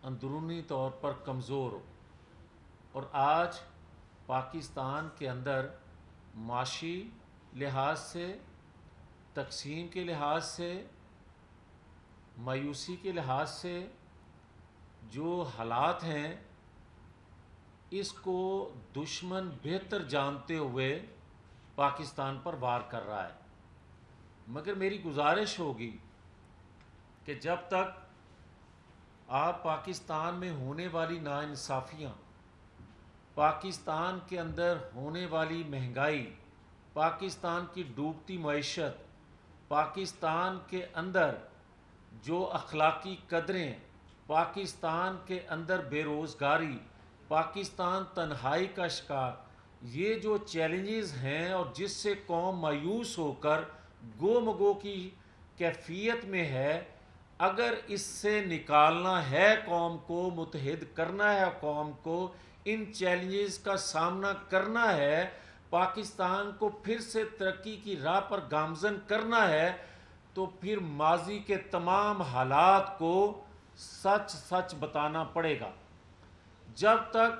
اندرونی طور پر کمزور ہو، اور آج پاکستان کے اندر معاشی لحاظ سے، تقسیم کے لحاظ سے، مایوسی کے لحاظ سے جو حالات ہیں، اس کو دشمن بہتر جانتے ہوئے پاکستان پر وار کر رہا ہے۔ مگر میری گزارش ہوگی کہ جب تک آپ پاکستان میں ہونے والی ناانصافیاں، پاکستان کے اندر ہونے والی مہنگائی، پاکستان کی ڈوبتی معیشت، پاکستان کے اندر جو اخلاقی قدریں، پاکستان کے اندر بے روزگاری، پاکستان تنہائی کا شکار، یہ جو چیلنجز ہیں اور جس سے قوم مایوس ہو کر گو مگو کی کیفیت میں ہے، اگر اس سے نکالنا ہے قوم کو، متحد کرنا ہے قوم کو، ان چیلنجز کا سامنا کرنا ہے، پاکستان کو پھر سے ترقی کی راہ پر گامزن کرنا ہے، تو پھر ماضی کے تمام حالات کو سچ سچ بتانا پڑے گا۔ جب تک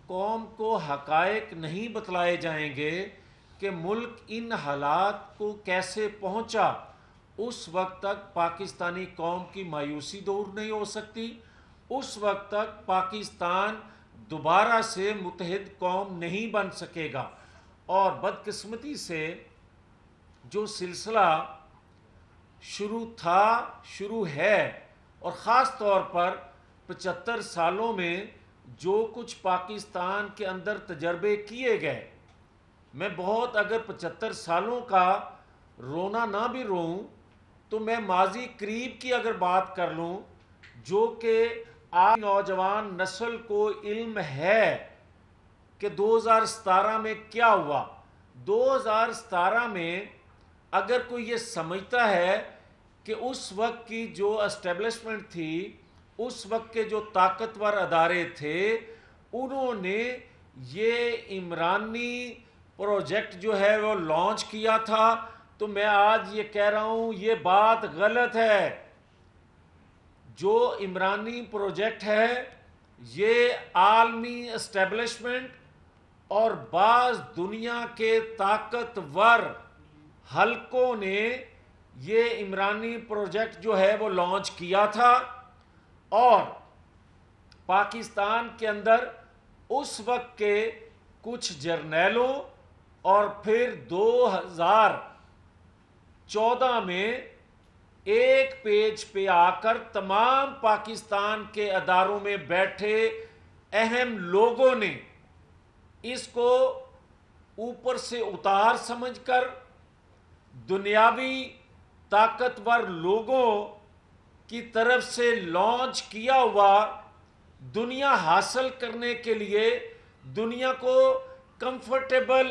قوم کو حقائق نہیں بتلائے جائیں گے کہ ملک ان حالات کو کیسے پہنچا، اس وقت تک پاکستانی قوم کی مایوسی دور نہیں ہو سکتی، اس وقت تک پاکستان دوبارہ سے متحد قوم نہیں بن سکے گا۔ اور بدقسمتی سے جو سلسلہ شروع ہے، اور خاص طور پر 75 سالوں میں جو کچھ پاکستان کے اندر تجربے کیے گئے، میں بہت اگر 75 سالوں کا رونا نہ بھی روں تو میں ماضی قریب کی اگر بات کر لوں، جو کہ آج نوجوان نسل کو علم ہے کہ 2017 میں کیا ہوا۔ 2017 میں اگر کوئی یہ سمجھتا ہے کہ اس وقت کی جو اسٹیبلشمنٹ تھی، اس وقت کے جو طاقتور ادارے تھے، انہوں نے یہ عمرانی پروجیکٹ جو ہے وہ لانچ کیا تھا، تو میں آج یہ کہہ رہا ہوں یہ بات غلط ہے۔ جو عمرانی پروجیکٹ ہے، یہ عالمی اسٹیبلشمنٹ اور بعض دنیا کے طاقتور حلقوں نے یہ عمرانی پروجیکٹ جو ہے وہ لانچ کیا تھا، اور پاکستان کے اندر اس وقت کے کچھ جرنیلوں اور پھر 2014 میں ایک پیج پہ آ کر تمام پاکستان کے اداروں میں بیٹھے اہم لوگوں نے اس کو اوپر سے اتار سمجھ کر دنیاوی طاقتور لوگوں کی طرف سے لانچ کیا ہوا، دنیا حاصل کرنے کے لیے، دنیا کو کمفرٹیبل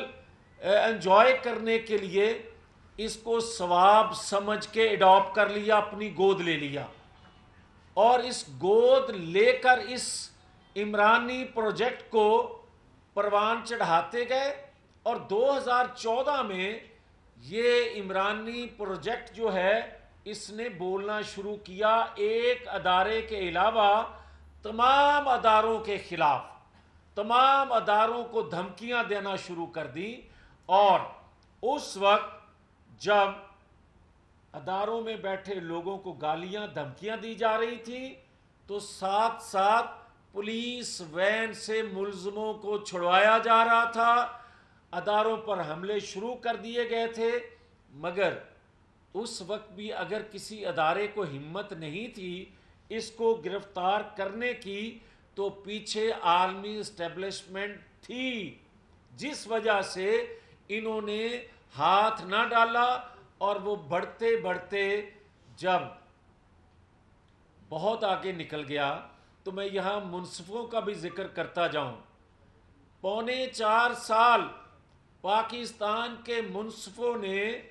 انجوائے کرنے کے لیے اس کو ثواب سمجھ کے اڈاپٹ کر لیا، اپنی گود لے لیا، اور اس گود لے کر اس عمرانی پروجیکٹ کو پروان چڑھاتے گئے۔ اور 2014 میں یہ عمرانی پروجیکٹ جو ہے، اس نے بولنا شروع کیا ایک ادارے کے علاوہ تمام اداروں کے خلاف، تمام اداروں کو دھمکیاں دینا شروع کر دی۔ اور اس وقت جب اداروں میں بیٹھے لوگوں کو گالیاں دھمکیاں دی جا رہی تھیں، تو ساتھ ساتھ پولیس وین سے ملزموں کو چھڑوایا جا رہا تھا، اداروں پر حملے شروع کر دیے گئے تھے۔ مگر اس وقت بھی اگر کسی ادارے کو ہمت نہیں تھی اس کو گرفتار کرنے کی، تو پیچھے عالمی اسٹیبلشمنٹ تھی، جس وجہ سے انہوں نے ہاتھ نہ ڈالا۔ اور وہ بڑھتے بڑھتے جب بہت آگے نکل گیا، تو میں یہاں منصفوں کا بھی ذکر کرتا جاؤں۔ 4.25 سال پاکستان کے منصفوں نے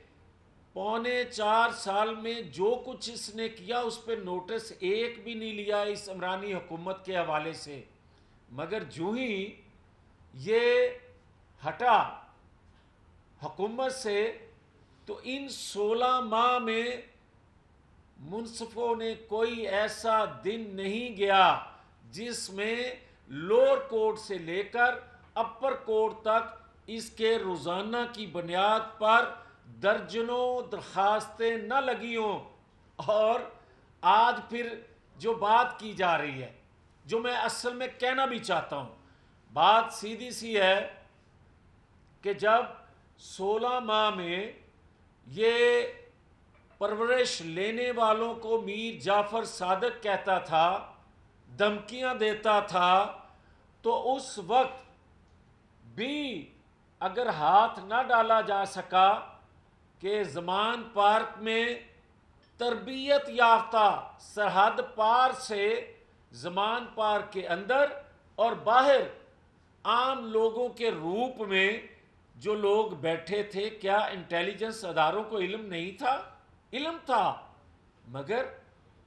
4.25 سال میں جو کچھ اس نے کیا اس پہ نوٹس ایک بھی نہیں لیا اس عمرانی حکومت کے حوالے سے۔ مگر جو ہی یہ ہٹا حکومت سے، تو ان 16 ماہ میں منصفوں نے کوئی ایسا دن نہیں گیا جس میں لوور کورٹ سے لے کر اپر کورٹ تک اس کے روزانہ کی بنیاد پر درجنوں درخواستیں نہ لگی ہوں. اور آج پھر جو بات کی جا رہی ہے، جو میں اصل میں کہنا بھی چاہتا ہوں، بات سیدھی سی ہے کہ جب 16 ماہ میں یہ پرورش لینے والوں کو میر جعفر صادق کہتا تھا، دھمکیاں دیتا تھا، تو اس وقت بھی اگر ہاتھ نہ ڈالا جا سکا کہ زمان پارک میں تربیت یافتہ سرحد پار سے زمان پارک کے اندر اور باہر عام لوگوں کے روپ میں جو لوگ بیٹھے تھے، کیا انٹیلیجنس اداروں کو علم نہیں تھا؟ علم تھا، مگر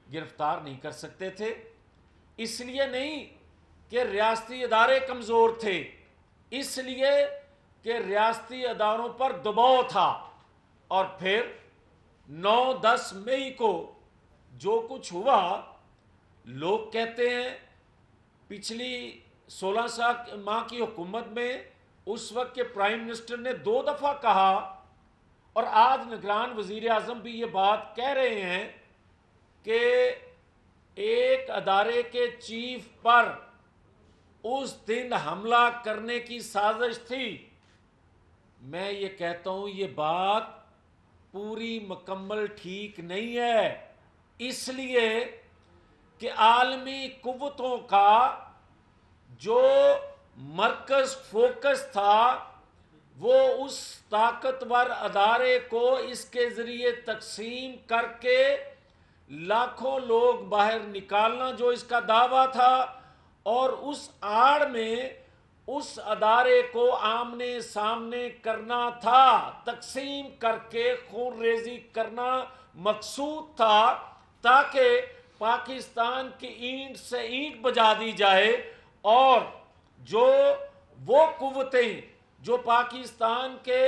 گرفتار نہیں کر سکتے تھے. اس لیے نہیں کہ ریاستی ادارے کمزور تھے، اس لیے کہ ریاستی اداروں پر دباؤ تھا. اور پھر 9-10 مئی کو جو کچھ ہوا، لوگ کہتے ہیں پچھلی 16 ماہ کی حکومت میں اس وقت کے پرائم منسٹر نے 2 دفعہ کہا، اور آج نگران وزیر اعظم بھی یہ بات کہہ رہے ہیں کہ ایک ادارے کے چیف پر اس دن حملہ کرنے کی سازش تھی. میں یہ کہتا ہوں یہ بات پوری مکمل ٹھیک نہیں ہے، اس لیے کہ عالمی قوتوں کا جو مرکز فوکس تھا وہ اس طاقتور ادارے کو اس کے ذریعے تقسیم کر کے لاکھوں لوگ باہر نکالنا جو اس کا دعویٰ تھا، اور اس آڑ میں اس ادارے کو آمنے سامنے کرنا تھا، تقسیم کر کے خون ریزی کرنا مقصود تھا، تاکہ پاکستان کی اینٹ سے اینٹ بجا دی جائے، اور جو وہ قوتیں جو پاکستان کے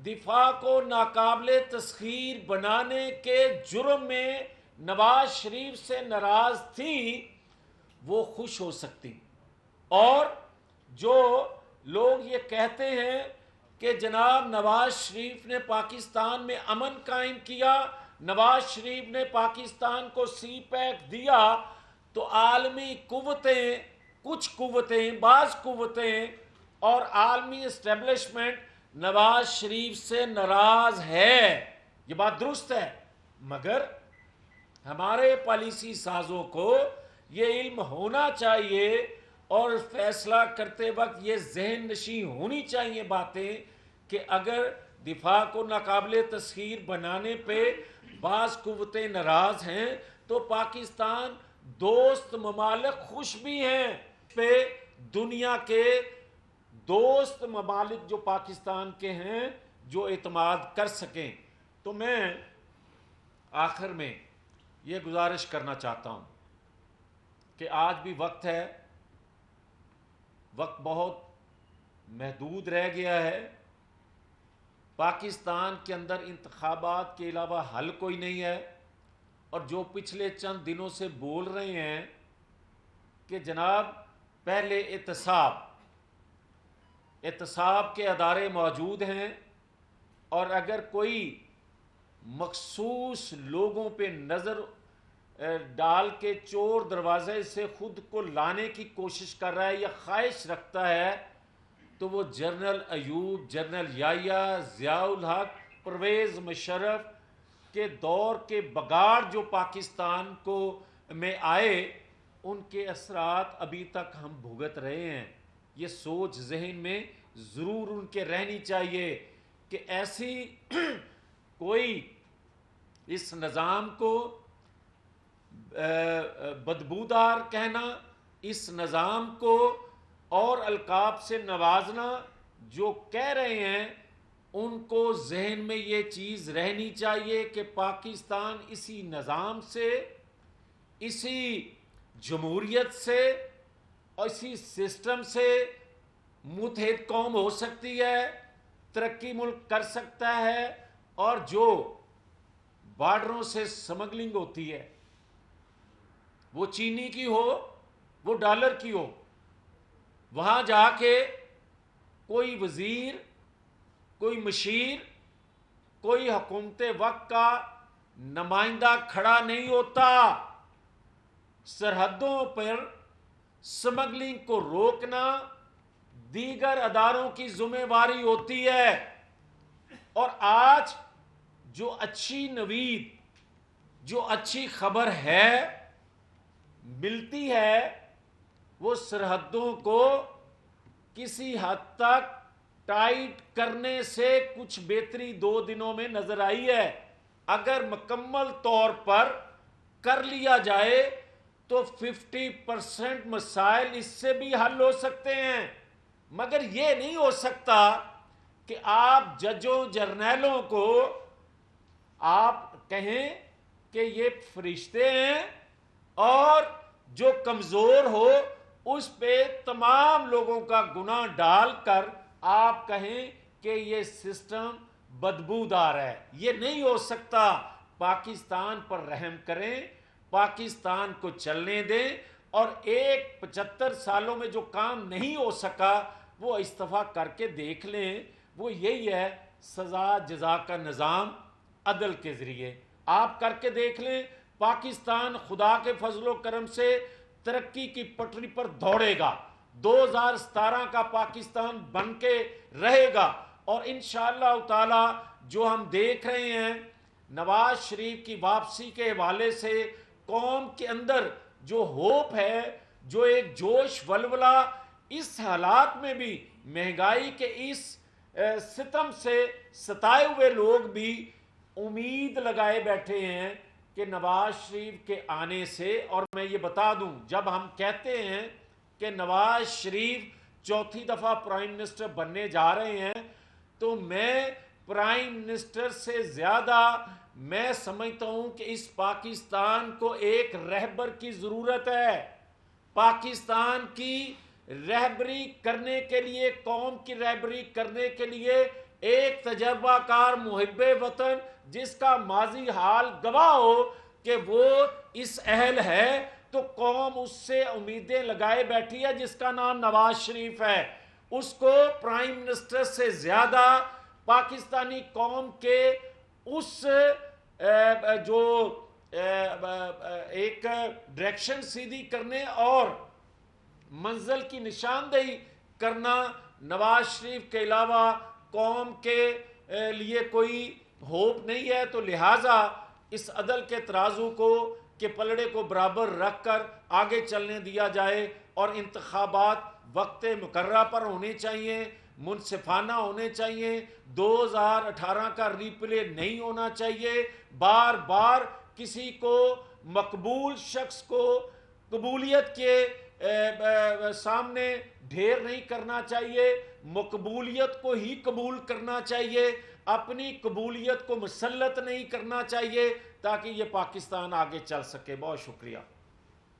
دفاع کو ناقابل تسخیر بنانے کے جرم میں نواز شریف سے ناراض تھیں، وہ خوش ہو سکتی. اور جو لوگ یہ کہتے ہیں کہ جناب نواز شریف نے پاکستان میں امن قائم کیا، نواز شریف نے پاکستان کو سی پیک دیا، تو عالمی قوتیں، کچھ قوتیں، بعض قوتیں اور عالمی اسٹیبلشمنٹ نواز شریف سے ناراض ہے. یہ بات درست ہے، مگر ہمارے پالیسی سازوں کو یہ علم ہونا چاہیے اور فیصلہ کرتے وقت یہ ذہن نشین ہونی چاہیے باتیں کہ اگر دفاع کو ناقابل تسخیر بنانے پہ بعض قوتیں ناراض ہیں تو پاکستان دوست ممالک خوش بھی ہیں پہ. دنیا کے دوست ممالک جو پاکستان کے ہیں جو اعتماد کر سکیں. تو میں آخر میں یہ گزارش کرنا چاہتا ہوں کہ آج بھی وقت ہے، وقت بہت محدود رہ گیا ہے. پاکستان کے اندر انتخابات کے علاوہ حل کوئی نہیں ہے، اور جو پچھلے چند دنوں سے بول رہے ہیں کہ جناب پہلے احتساب کے ادارے موجود ہیں، اور اگر کوئی مخصوص لوگوں پہ نظر ڈال کے چور دروازے سے خود کو لانے کی کوشش کر رہا ہے یا خواہش رکھتا ہے، تو وہ جنرل ایوب، جنرل یحییٰ، ضیاء الحق، پرویز مشرف کے دور کے بگاڑ جو پاکستان کو میں آئے، ان کے اثرات ابھی تک ہم بھگت رہے ہیں. یہ سوچ ذہن میں ضرور ان کے رہنی چاہیے کہ ایسی کوئی اس نظام کو بدبودار کہنا، اس نظام کو اور القاب سے نوازنا جو کہہ رہے ہیں، ان کو ذہن میں یہ چیز رہنی چاہیے کہ پاکستان اسی نظام سے، اسی جمہوریت سے اور اسی سسٹم سے متحد قوم ہو سکتی ہے، ترقی ملک کر سکتا ہے. اور جو بارڈروں سے سمگلنگ ہوتی ہے، وہ چینی کی ہو، وہ ڈالر کی ہو، وہاں جا کے کوئی وزیر، کوئی مشیر، کوئی حکومت وقت کا نمائندہ کھڑا نہیں ہوتا. سرحدوں پر سمگلنگ کو روکنا دیگر اداروں کی ذمہ داری ہوتی ہے. اور آج جو اچھی نوید، جو اچھی خبر ہے ملتی ہے، وہ سرحدوں کو کسی حد تک ٹائٹ کرنے سے کچھ بہتری 2 دنوں میں نظر آئی ہے. اگر مکمل طور پر کر لیا جائے تو 50% مسائل اس سے بھی حل ہو سکتے ہیں. مگر یہ نہیں ہو سکتا کہ آپ ججوں جرنیلوں کو آپ کہیں کہ یہ فرشتے ہیں، اور جو کمزور ہو اس پہ تمام لوگوں کا گناہ ڈال کر آپ کہیں کہ یہ سسٹم بدبودار ہے. یہ نہیں ہو سکتا. پاکستان پر رحم کریں، پاکستان کو چلنے دیں، اور 75 سالوں میں جو کام نہیں ہو سکا وہ استعفیٰ کر کے دیکھ لیں. وہ یہی ہے سزا جزا کا نظام عدل کے ذریعے. آپ کر کے دیکھ لیں، پاکستان خدا کے فضل و کرم سے ترقی کی پٹری پر دوڑے گا. 2017 کا پاکستان بن کے رہے گا. اور انشاءاللہ تعالی جو ہم دیکھ رہے ہیں نواز شریف کی واپسی کے حوالے سے قوم کے اندر جو ہوپ ہے، جو ایک جوش ولولہ، اس حالات میں بھی مہنگائی کے اس ستم سے ستائے ہوئے لوگ بھی امید لگائے بیٹھے ہیں کہ نواز شریف کے آنے سے. اور میں یہ بتا دوں، جب ہم کہتے ہیں کہ نواز شریف چوتھی دفعہ پرائم منسٹر بننے جا رہے ہیں، تو میں پرائم منسٹر سے زیادہ میں سمجھتا ہوں کہ اس پاکستان کو ایک رہبر کی ضرورت ہے. پاکستان کی رہبری کرنے کے لیے، قوم کی رہبری کرنے کے لیے ایک تجربہ کار محب وطن جس کا ماضی حال گواہ ہو کہ وہ اس اہل ہے، تو قوم اس سے امیدیں لگائے بیٹھی ہے، جس کا نام نواز شریف ہے. اس کو پرائم منسٹر سے زیادہ پاکستانی قوم کے اس جو ایک ڈائریکشن سیدھی کرنے اور منزل کی نشاندہی کرنا، نواز شریف کے علاوہ قوم کے لیے کوئی ہوپ نہیں ہے. تو لہٰذا اس عدل کے ترازو کو کہ پلڑے کو برابر رکھ کر آگے چلنے دیا جائے، اور انتخابات وقت مقررہ پر ہونے چاہیے، منصفانہ ہونے چاہیے. 2018 کا ری پلے نہیں ہونا چاہیے. بار بار کسی کو مقبول شخص کو قبولیت کے سامنے ڈھیر نہیں کرنا چاہیے. مقبولیت کو ہی قبول کرنا چاہیے، اپنی قبولیت کو مسلط نہیں کرنا چاہیے، تاکہ یہ پاکستان آگے چل سکے. بہت شکریہ.